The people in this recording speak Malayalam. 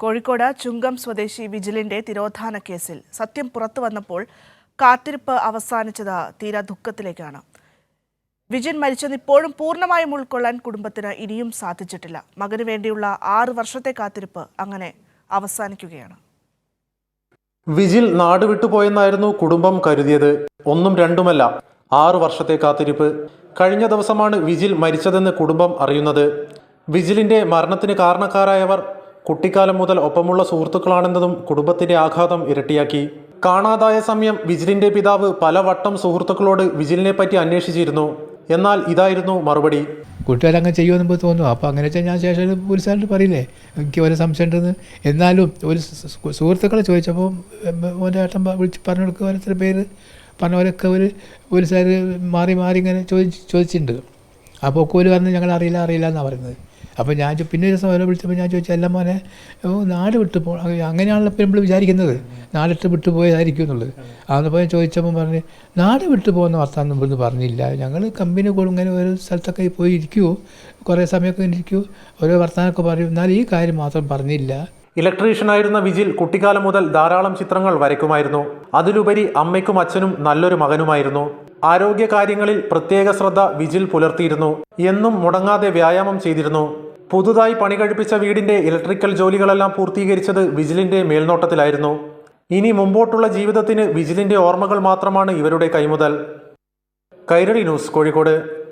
കോഴിക്കോട് ചുങ്കം സ്വദേശി വിജിലിന്റെ തിരോധാന കേസിൽ സത്യം പുറത്തു വന്നപ്പോൾ കാത്തിരിപ്പ് അവസാനിച്ചത് തീരാ ദുഃഖത്തിലേക്കാണ്. വിജിൻ മരിച്ചെന്ന് ഇപ്പോഴും പൂർണ്ണമായും ഉൾക്കൊള്ളാൻ കുടുംബത്തിന് ഇനിയും സാധിച്ചിട്ടില്ല. മകന് വേണ്ടിയുള്ള 6 വർഷത്തെ കാത്തിരിപ്പ് അങ്ങനെ അവസാനിക്കുകയാണ്. വിജിൽ നാട് വിട്ടുപോയെന്നായിരുന്നു കുടുംബം കരുതിയത്. ഒന്നും രണ്ടുമല്ല, 6 വർഷത്തെ കാത്തിരിപ്പ്. കഴിഞ്ഞ ദിവസമാണ് വിജിൽ മരിച്ചതെന്ന് കുടുംബം അറിയുന്നത്. വിജിലിന്റെ മരണത്തിന് കാരണക്കാരായവർ കുട്ടിക്കാലം മുതൽ ഒപ്പമുള്ള സുഹൃത്തുക്കളാണെന്നതും കുടുംബത്തിന്റെ ആഘാതം ഇരട്ടിയാക്കി. കാണാതായ സമയം വിജിലിന്റെ പിതാവ് പലവട്ടം സുഹൃത്തുക്കളോട് വിജിലിനെ പറ്റി അന്വേഷിച്ചിരുന്നു. എന്നാൽ ഇതായിരുന്നു മറുപടി. കൂട്ടുകാരങ്ങനെ ചെയ്യുമെന്ന് നമുക്ക് തോന്നുന്നു. അപ്പോൾ അങ്ങനെ വെച്ചാൽ ഞാൻ ശേഷം പോലീസുകാരോട് പറയില്ലേ എനിക്ക് ഒരു സംശയം ഉണ്ടെന്ന്. എന്നാലും ഒരു സുഹൃത്തുക്കളെ ചോദിച്ചപ്പോൾ ഓൻ്റെ ഏട്ടൻ വിളിച്ച് പറഞ്ഞു കൊടുക്കുക, ഓരോരുത്തരുടെ പേര് പറഞ്ഞവരൊക്കെ ഒരു പോലീസുകാർ മാറി ഇങ്ങനെ ചോദിച്ചിട്ടുണ്ട്. അപ്പോൾ കോല് പറഞ്ഞ് ഞങ്ങൾ അറിയില്ല എന്നാണ് പറയുന്നത്. അപ്പോൾ ഞാൻ പിന്നെ ഒരു ദിവസം ഓരോ വിളിച്ചപ്പോൾ ഞാൻ ചോദിച്ചു, അല്ല മോനെ നാട് വിട്ടു അങ്ങനെയാണല്ലോ ഇപ്പോൾ നമ്മൾ വിചാരിക്കുന്നത്, നാടിട്ട് വിട്ടു പോയതായിരിക്കും എന്നുള്ളത്. അന്നപ്പോൾ ഞാൻ ചോദിച്ചപ്പോൾ പറഞ്ഞ് നാട് വിട്ടു പോകുന്ന വർത്താനം ഇവിടുന്ന് പറഞ്ഞില്ല, ഞങ്ങൾ കമ്പനി കൂടെ ഇങ്ങനെ ഓരോ സ്ഥലത്തൊക്കെ പോയി ഇരിക്കുമോ, കുറേ സമയമൊക്കെ ഇരിക്കുമോ, ഓരോ വർത്താനമൊക്കെ പറയും, എന്നാൽ ഈ കാര്യം മാത്രം പറഞ്ഞില്ല. ഇലക്ട്രീഷ്യനായിരുന്ന വിജിൽ കുട്ടിക്കാലം മുതൽ ധാരാളം ചിത്രങ്ങൾ വരയ്ക്കുമായിരുന്നു. അതിലുപരി അമ്മയ്ക്കും അച്ഛനും നല്ലൊരു മകനുമായിരുന്നു. ആരോഗ്യ കാര്യങ്ങളിൽ പ്രത്യേക ശ്രദ്ധ വിജിൽ പുലർത്തിയിരുന്നു. എന്നും മുടങ്ങാതെ വ്യായാമം ചെയ്തിരുന്നു. പുതുതായി പണി കഴിപ്പിച്ച വീടിന്റെ ഇലക്ട്രിക്കൽ ജോലികളെല്ലാം പൂർത്തീകരിച്ചത് വിജിലിന്റെ മേൽനോട്ടത്തിലായിരുന്നു. ഇനി മുമ്പോട്ടുള്ള ജീവിതത്തിന് വിജിലിന്റെ ഓർമ്മകൾ മാത്രമാണ് ഇവരുടെ കൈമുതൽ. കൈരളി ന്യൂസ്, കോഴിക്കോട്.